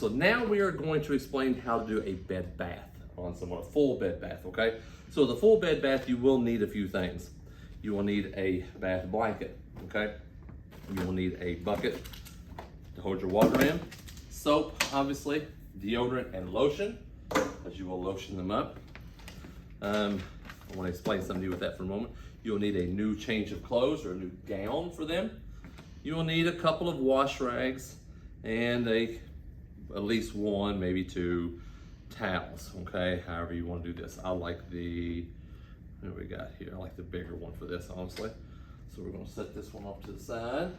So now we are going to explain how to do a bed bath on someone, a full bed bath, okay? So the full bed bath, you will need a few things. You will need a bath blanket, okay? You will need a bucket to hold your water in, soap, obviously, deodorant and lotion, as you will lotion them up. I want to explain something to you with that for a moment. You'll need a new change of clothes or a new gown for them. You will need a couple of wash rags and at least one, maybe two towels, okay? However you want to do this. I like the, what do we got here? I like the bigger one for this, honestly. So we're gonna set this one off to the side.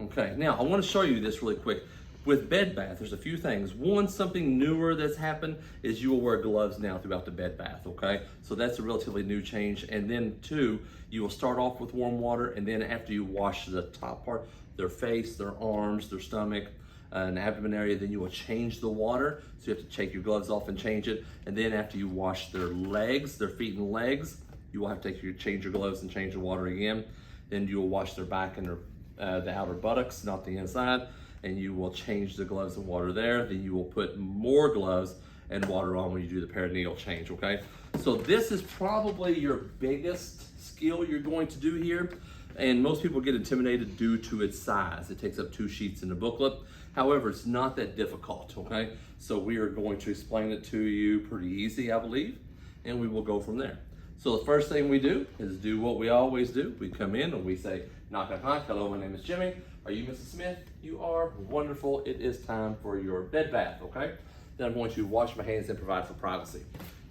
Okay, now I want to show you this really quick. With bed bath, there's a few things. One, something newer that's happened is you will wear gloves now throughout the bed bath, okay? So that's a relatively new change. And then two, you will start off with warm water, and then after you wash the top part, their face, their arms, their stomach, and abdomen area, then you will change the water. So you have to take your gloves off and change it. And then after you wash their legs, their feet and legs, you will have to change your gloves and change the water again. Then you will wash their back and the outer buttocks, not the inside. And you will change the gloves and water there. Then you will put more gloves and water on when you do the perineal change, okay? So this is probably your biggest skill you're going to do here. And most people get intimidated due to its size. It takes up 2 sheets in the booklet. However, it's not that difficult, okay? So we are going to explain it to you pretty easy, I believe, and we will go from there. So the first thing we do is do what we always do. We come in and we say, knock, knock, knock. Hello, my name is Jimmy. Are you Mrs. Smith? You are. Wonderful. It is time for your bed bath, okay? Then I'm going to wash my hands and provide for privacy.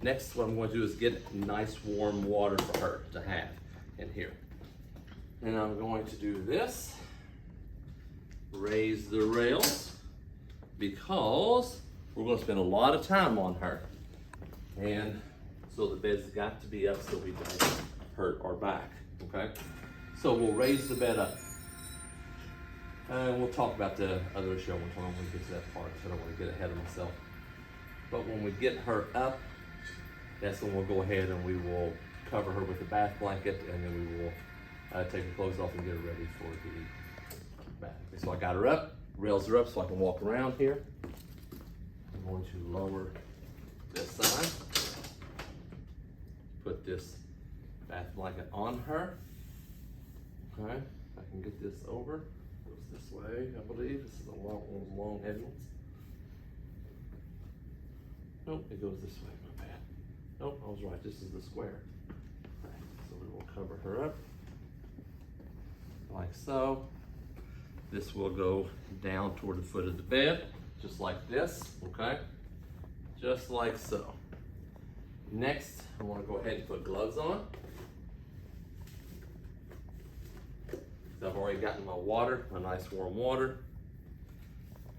Next, what I'm going to do is get nice warm water for her to have in here. And I'm going to do this, raise the rails, because we're going to spend a lot of time on her. And so the bed's got to be up so we don't hurt our back, okay? So we'll raise the bed up. And we'll talk about the other issue when we get to that part, so I don't want to get ahead of myself. But when we get her up, that's when we'll go ahead and we will cover her with a bath blanket, and then we will take her clothes off and get her ready for the bath. Okay, so I got her up, rails are up so I can walk around here. I'm going to lower this side, put this bath blanket on her. Okay, I can get this over. Goes this way, I believe. This is one of those long heavy ones. Nope, it goes this way, my bad. Nope, I was right, this is the square. Okay, so we will cover her up like so. This will go down toward the foot of the bed, just like this, okay? Just like so. Next, I want to go ahead and put gloves on. So I've already gotten my water, my nice warm water,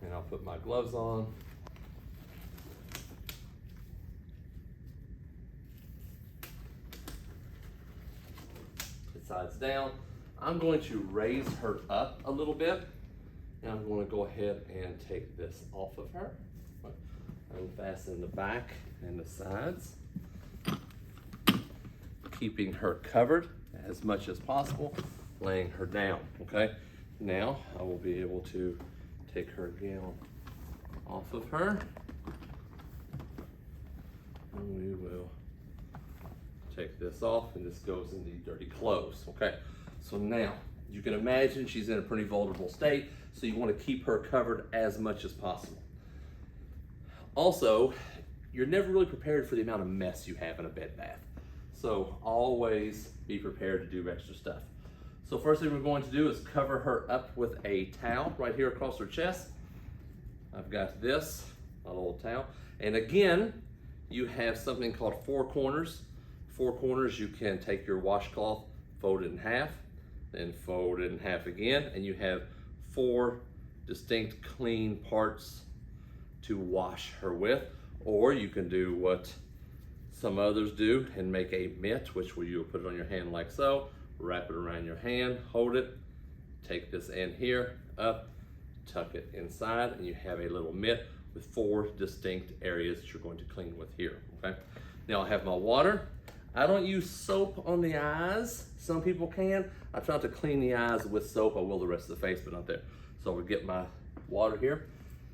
and I'll put my gloves on. Put sides down. I'm going to raise her up a little bit, and I'm going to go ahead and take this off of her. Unfasten the back and the sides, keeping her covered as much as possible, laying her down, okay? Now I will be able to take her gown off of her, and we will take this off, and this goes in the dirty clothes, okay? So now, you can imagine she's in a pretty vulnerable state, so you want to keep her covered as much as possible. Also, you're never really prepared for the amount of mess you have in a bed bath. So always be prepared to do extra stuff. So first thing we're going to do is cover her up with a towel right here across her chest. I've got this, a little towel. And again, you have something called 4 corners. 4 corners, you can take your washcloth, fold it in half, then fold it in half again, and you have 4 distinct clean parts to wash her with. Or you can do what some others do and make a mitt, which will you put it on your hand like so, wrap it around your hand, hold it, take this end here, up, tuck it inside, and you have a little mitt with 4 distinct areas that you're going to clean with here, okay? Now I have my water. I don't use soap on the eyes. Some people can. I try not to clean the eyes with soap. I will the rest of the face, but not there. So I'm gonna get my water here.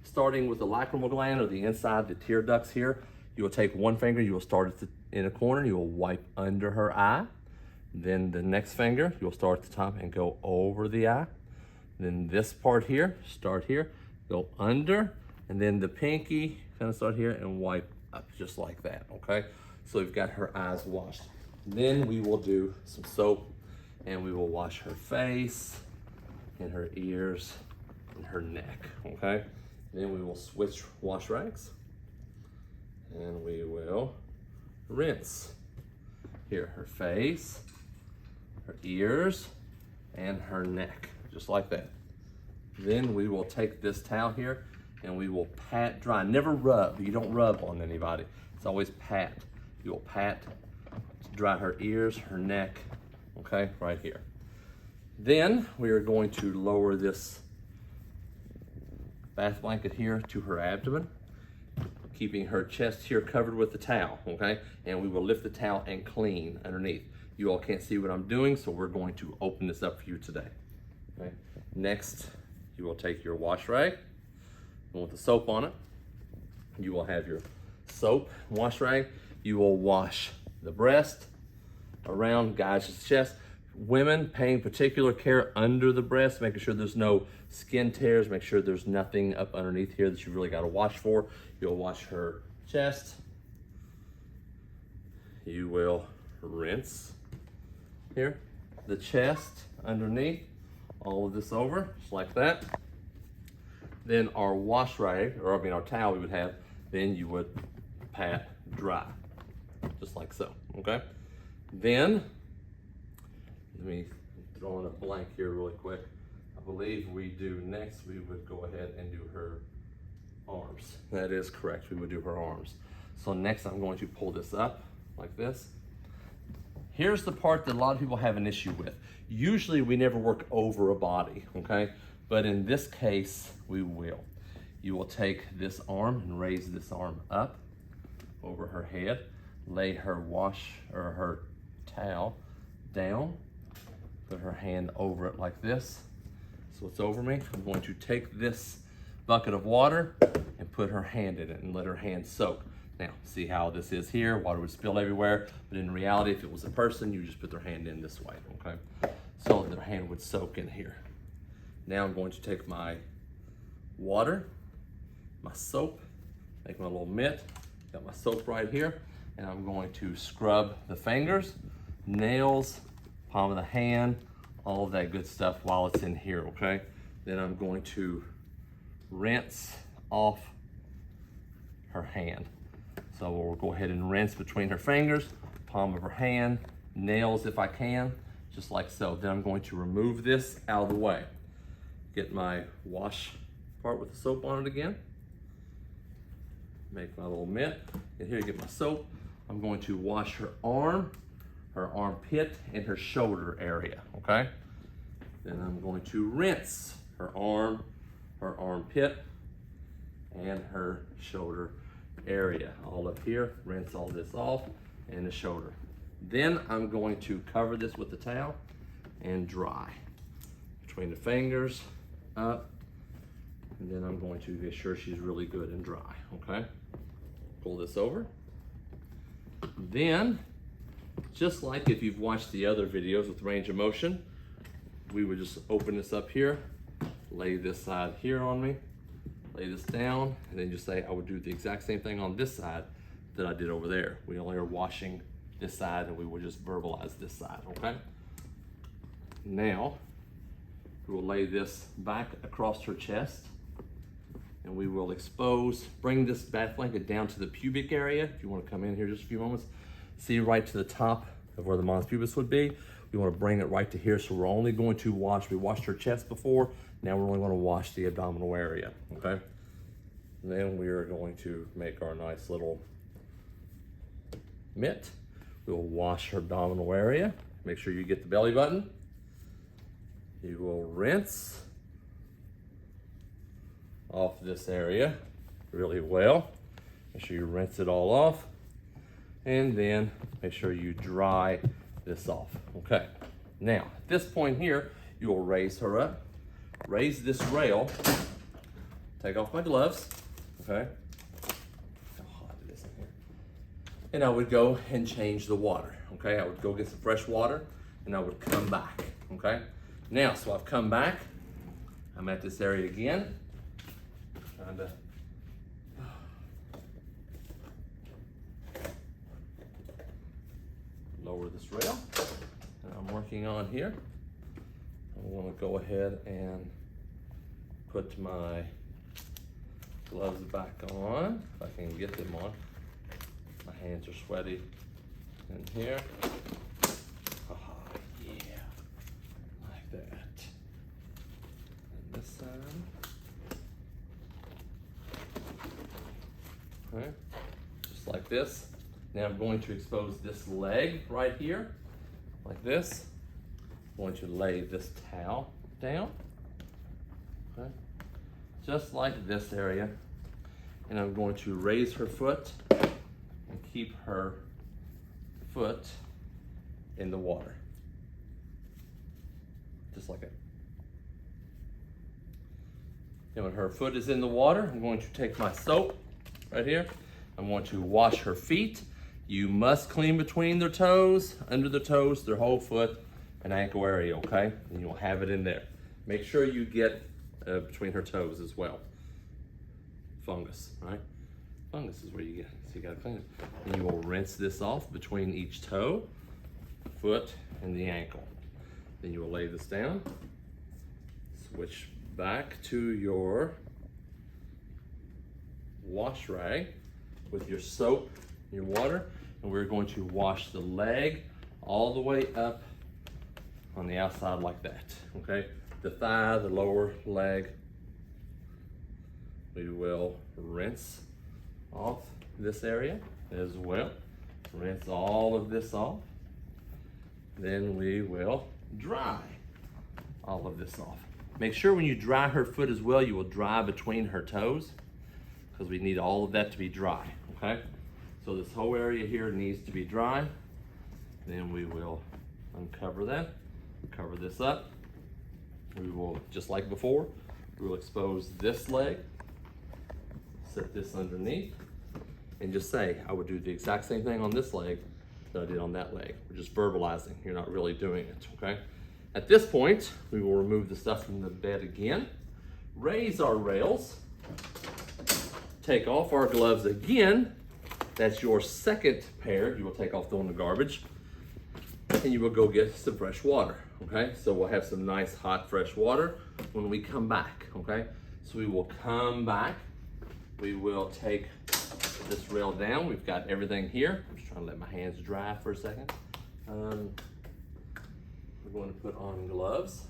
starting with the lacrimal gland or the inside, the tear ducts here. You will take one finger, you will start in a corner, you will wipe under her eye. Then the next finger, you'll start at the top and go over the eye. Then this part here, start here, go under, and then the pinky, kind of start here and wipe up just like that, okay? So we've got her eyes washed. Then we will do some soap and we will wash her face and her ears and her neck, okay? Then we will switch wash rags and we will rinse. Here, her face, her ears, and her neck, just like that. Then we will take this towel here and we will pat dry. Never rub, you don't rub on anybody. It's always pat. You will pat to dry her ears, her neck, okay, right here. Then we are going to lower this bath blanket here to her abdomen, keeping her chest here covered with the towel, okay? And we will lift the towel and clean underneath. You all can't see what I'm doing, so we're going to open this up for you today, okay? Next, you will take your wash rag, and with the soap on it, you will have your soap wash rag. You will wash the breast, around guys' chest. Women, paying particular care under the breast, making sure there's no skin tears, make sure there's nothing up underneath here that you really got to wash for. You'll wash her chest. You will rinse here, the chest underneath, all of this over, just like that. Then our wash rag, or I mean our towel we would have, then you would pat dry, just like so, okay? Then, let me throw in a blank here really quick. I believe we do next, we would go ahead and do her arms. That is correct, we would do her arms. So next I'm going to pull this up like this. Here's the part that a lot of people have an issue with. Usually we never work over a body, okay? But in this case, we will. You will take this arm and raise this arm up over her head, lay her wash or her towel down, put her hand over it like this. So it's over me. I'm going to take this bucket of water and put her hand in it and let her hand soak. Now, see how this is here? Water would spill everywhere, but in reality, if it was a person, you just put their hand in this way, okay? So their hand would soak in here. Now I'm going to take my water, my soap, make my little mitt, got my soap right here, and I'm going to scrub the fingers, nails, palm of the hand, all of that good stuff while it's in here, okay? Then I'm going to rinse off her hand. So we'll go ahead and rinse between her fingers, palm of her hand, nails if I can, just like so. Then I'm going to remove this out of the way. Get my wash part with the soap on it again. Make my little mitt. And here you get my soap. I'm going to wash her arm, her armpit, and her shoulder area, okay? Then I'm going to rinse her arm, her armpit, and her shoulder area. All up here, rinse all this off, and the shoulder. Then I'm going to cover this with the towel and dry. Between the fingers, up, and then I'm going to make sure she's really good and dry, okay? Pull this over. Then, just like if you've watched the other videos with range of motion, we would just open this up here, lay this side here on me, lay this down, and then just say I would do the exact same thing on this side that I did over there. We only are washing this side and we will just verbalize this side, okay? Now, we will lay this back across her chest and we will expose, bring this bath blanket down to the pubic area. If you want to come in here just a few moments, see right to the top of where the mons pubis would be. We want to bring it right to here, so we're only going to wash, we washed her chest before, now we're only going to wash the abdominal area, okay? And then we are going to make our nice little mitt. We'll wash her abdominal area. Make sure you get the belly button. You will rinse off this area really well. Make sure you rinse it all off. And then make sure you dry this off, okay? Now, at this point here, you will raise her up, raise this rail take off my gloves, okay? How hot it is in here. And I would go and change the water, okay? I would go get some fresh water and I would come back, okay? Now, so I've come back. I'm at this area again, trying to lower this rail. And I'm working on here. I want to go ahead and put my gloves back on, if I can get them on. My hands are sweaty in here. Oh, yeah, like that. And this side. Okay, just like this. Now I'm going to expose this leg right here, like this. I'm going to lay this towel down, okay, just like this area. And I'm going to raise her foot and keep her foot in the water, just like it. And when her foot is in the water, I'm going to take my soap right here. I'm going to wash her feet. You must clean between their toes, under the toes, their whole foot and ankle area, okay? And you'll have it in there. Make sure you get between her toes as well. Fungus, right? Fungus is where you get it, so you gotta clean it. And you will rinse this off between each toe, foot, and the ankle. Then you will lay this down, switch back to your wash rag with your soap, your water, and we're going to wash the leg all the way up on the outside like that, okay? The thigh, the lower leg, we will rinse off this area as well. Rinse all of this off. Then we will dry all of this off. Make sure when you dry her foot as well, you will dry between her toes, because we need all of that to be dry, okay? So this whole area here needs to be dry. Then we will uncover that, cover this up. We will, just like before, we will expose this leg, set this underneath, and just say, I would do the exact same thing on this leg that I did on that leg. We're just verbalizing, you're not really doing it, okay? At this point, we will remove the stuff from the bed again, raise our rails, take off our gloves again. That's your second pair. You will take off the one in the garbage, and you will go get some fresh water, okay? So we'll have some nice hot fresh water when we come back, okay? So we will come back. We will take this rail down. We've got everything here. I'm just trying to let my hands dry for a second. We're going to put on gloves.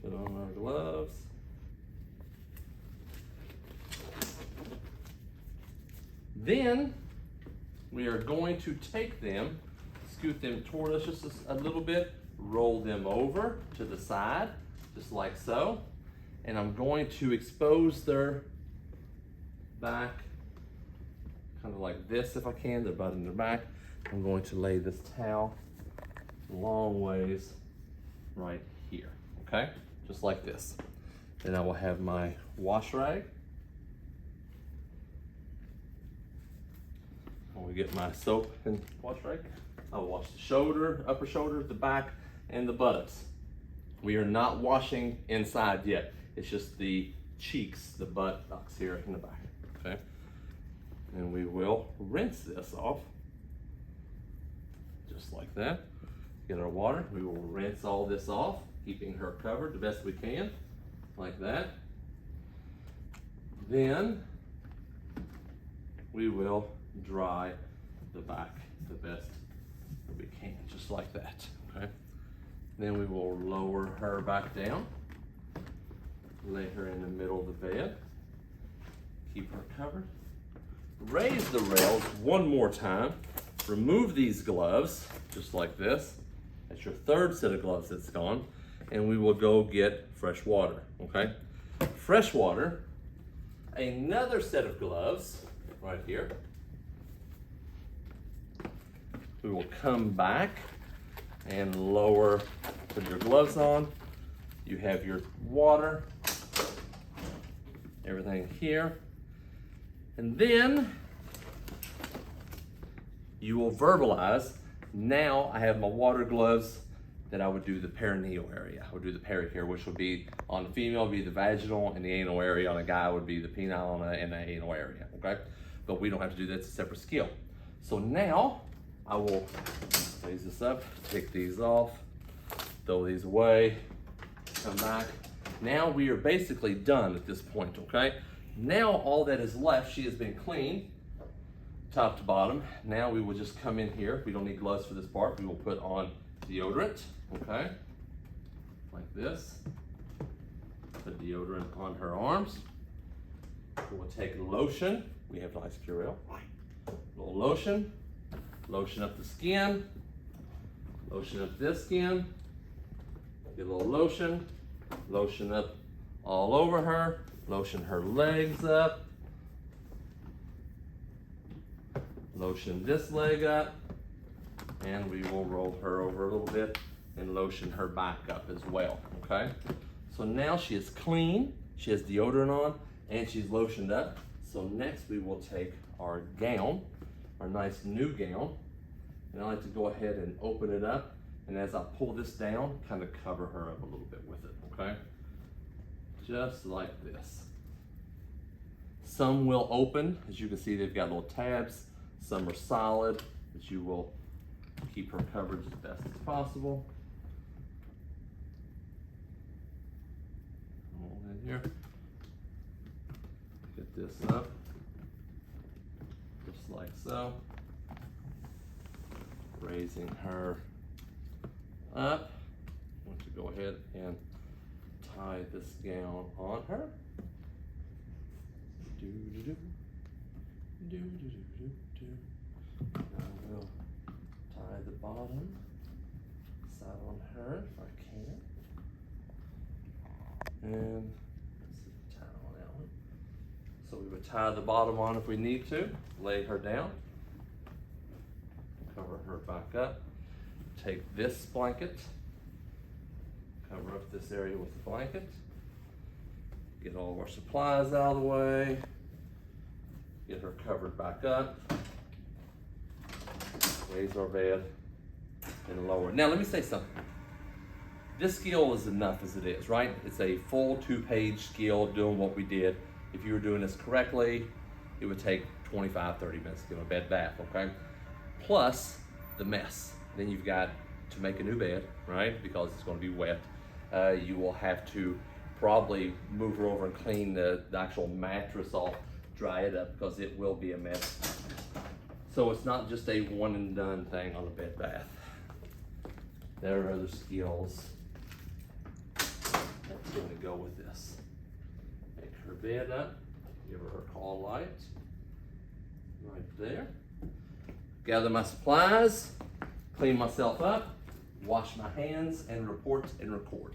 Put on our gloves. Then we are going to take them, scoot them toward us just a little bit, roll them over to the side, just like so. And I'm going to expose their back, kind of like this if I can, their butt and their back. I'm going to lay this towel long ways right here, okay? Just like this. Then I will have my wash rag. When we get my soap and wash rag, I'll wash the shoulder, upper shoulder, the back, and the buttocks. We are not washing inside yet. It's just the cheeks, the buttocks here in the back, okay? And we will rinse this off, just like that. Get our water, we will rinse all this off, keeping her covered the best we can, like that. Then we will dry the back the best that we can, just like that, okay? Then we will lower her back down, lay her in the middle of the bed, keep her covered. Raise the rails one more time, remove these gloves, just like this. That's your third set of gloves that's gone, and we will go get fresh water, okay? Fresh water, another set of gloves, right here. We will come back and lower, put your gloves on. You have your water, everything here. And then you will verbalize. Now I have my water gloves that I would do the perineal area. I would do the pericare, which would be on the female, would be the vaginal, and the anal area. On a guy would be the penile and the anal area, okay? But we don't have to do that, it's a separate skill. So now I will raise this up, take these off, throw these away, come back. Now we are basically done at this point, okay? Now all that is left, she has been cleaned, top to bottom. Now we will just come in here. We don't need gloves for this part. We will put on deodorant, okay? Like this. Put deodorant on her arms. We'll take lotion. We have nice Purell. A little lotion. Lotion up the skin. Lotion up this skin. Get a little lotion. Lotion up all over her. Lotion her legs up. Lotion this leg up. And we will roll her over a little bit and lotion her back up as well, okay? So now she is clean, she has deodorant on, and she's lotioned up. So next we will take our gown, our nice new gown, and I like to go ahead and open it up, and as I pull this down, kind of cover her up a little bit with it, okay? Just like this. Some will open, as you can see they've got little tabs, some are solid, but you will keep her covered as best as possible. Hold in here. Get this up, just like so. Raising her up. I want to go ahead and tie this gown on her. Do do do do do do do do. Now we'll tie the bottom side on her if I can. And let's tie on that one. So we would tie the bottom on if we need to, lay her down, cover her back up, take this blanket, cover up this area with the blanket, get all of our supplies out of the way, get her covered back up, raise our bed, and lower. Now let me say something. This skill is enough as it is, right? It's a full 2-page skill doing what we did. If you were doing this correctly, it would take 25, 30 minutes to give a bed bath, okay? Plus the mess. Then you've got to make a new bed, right? Because it's gonna be wet. You will have to probably move her over and clean the actual mattress off, dry it up, because it will be a mess. So it's not just a one and done thing on a bed bath. There are other skills that's going to go with this. Make her bed up, give her her call light, right there. Gather my supplies, clean myself up, wash my hands, and report and record.